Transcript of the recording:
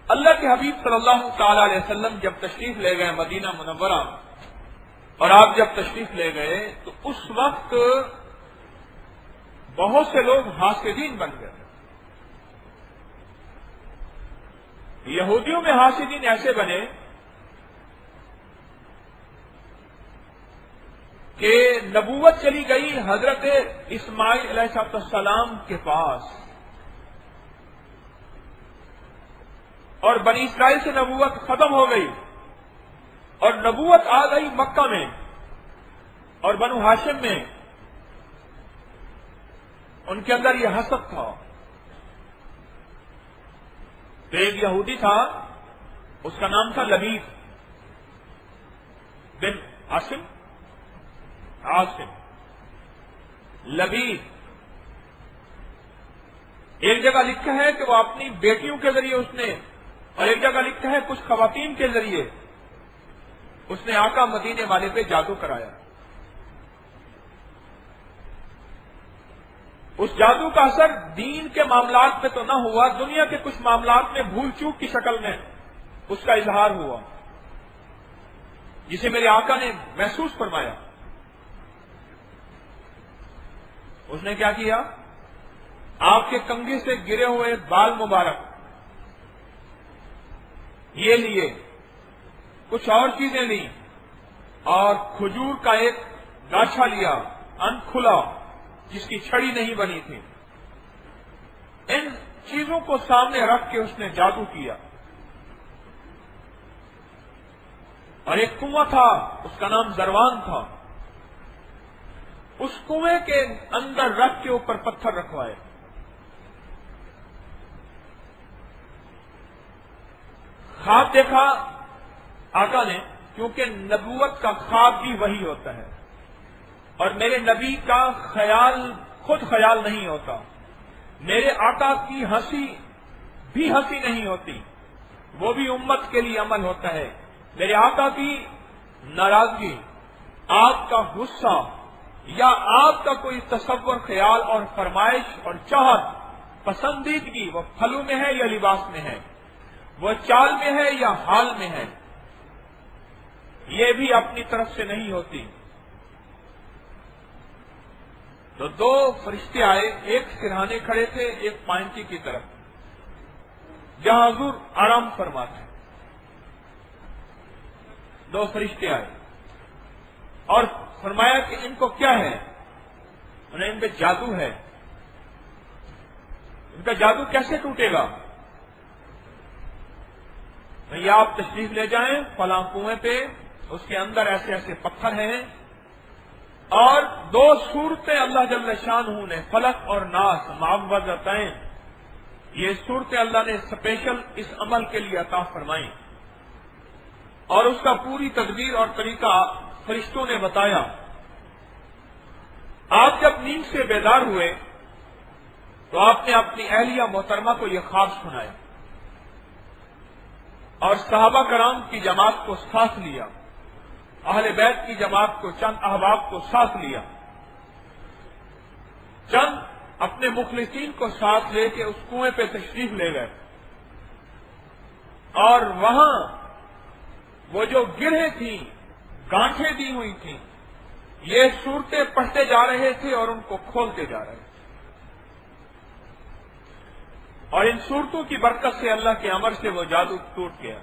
اللہ کے حبیب صلی اللہ تعالی علیہ وسلم جب تشریف لے گئے مدینہ منورہ، اور آپ جب تشریف لے گئے تو اس وقت بہت سے لوگ حاسدین بن گئے. یہودیوں میں حاسدین ایسے بنے کہ نبوت چلی گئی حضرت اسماعیل علیہ السلام کے پاس، اور بنی اسرائیل سے نبوت ختم ہو گئی، اور نبوت آ گئی مکہ میں اور بنو ہاشم میں. ان کے اندر یہ حسد تھا. تو ایک یہودی تھا، اس کا نام تھا لبیب بن عاصم. لبیب ایک جگہ لکھا ہے کہ وہ اپنی بیٹیوں کے ذریعے اس نے، اور ایک جگہ لکھا ہے کچھ خواتین کے ذریعے اس نے آقا مدینے والے پہ جادو کرایا. اس جادو کا اثر دین کے معاملات میں تو نہ ہوا، دنیا کے کچھ معاملات میں بھول چوک کی شکل میں اس کا اظہار ہوا، جسے میرے آقا نے محسوس فرمایا. اس نے کیا کیا؟ آپ کے کنگھے سے گرے ہوئے بال مبارک یہ لیے، کچھ اور چیزیں لیں، اور کھجور کا ایک گاچھا لیا، ان کھلا، جس کی چھڑی نہیں بنی تھی. ان چیزوں کو سامنے رکھ کے اس نے جادو کیا. اور ایک کنواں تھا، اس کا نام زروان تھا. اس کنویں کے اندر رکھ کے اوپر پتھر رکھوائے. خواب دیکھا آقا نے، کیونکہ نبوت کا خواب بھی وہی ہوتا ہے، اور میرے نبی کا خود خیال نہیں ہوتا. میرے آقا کی ہنسی بھی ہنسی نہیں ہوتی، وہ بھی امت کے لیے عمل ہوتا ہے. میرے آقا کی ناراضگی، آپ کا غصہ، یا آپ کا کوئی تصور، خیال اور فرمائش اور چاہت، پسندیدگی، وہ پھلوں میں ہے یا لباس میں ہے، وہ چال میں ہے یا حال میں ہے، یہ بھی اپنی طرف سے نہیں ہوتی. تو دو فرشتے آئے، ایک سرہانے کھڑے تھے، ایک پائنٹی کی طرف، جہاں حضور آرام فرماتے. دو فرشتے آئے اور فرمایا کہ ان کو کیا ہے؟ انہیں ان پہ جادو ہے. ان کا جادو کیسے ٹوٹے گا؟ یا آپ تشریف لے جائیں فلاں کنویں پہ، اس کے اندر ایسے ایسے پتھر ہیں، اور دو صورتیں اللہ جل شانہ نے، فلق اور ناس، معوذتین، یہ صورتیں اللہ نے اسپیشل اس عمل کے لیے عطا فرمائیں، اور اس کا پوری تدبیر اور طریقہ فرشتوں نے بتایا. آپ جب نیند سے بیدار ہوئے تو آپ نے اپنی اہلیہ محترمہ کو یہ خواب سنایا، اور صحابہ کرام کی جماعت کو ساتھ لیا، اہل بیت کی جماعت کو، چند احباب کو ساتھ لیا، چند اپنے مخلصین کو ساتھ لے کے اس کنویں پہ تشریف لے گئے، اور وہاں وہ جو گرہیں تھیں، گانٹھیں دی ہوئی تھیں، یہ صورتیں پڑھتے جا رہے تھے اور ان کو کھولتے جا رہے تھے. اور ان صورتوں کی برکت سے، اللہ کے امر سے وہ جادو ٹوٹ گیا.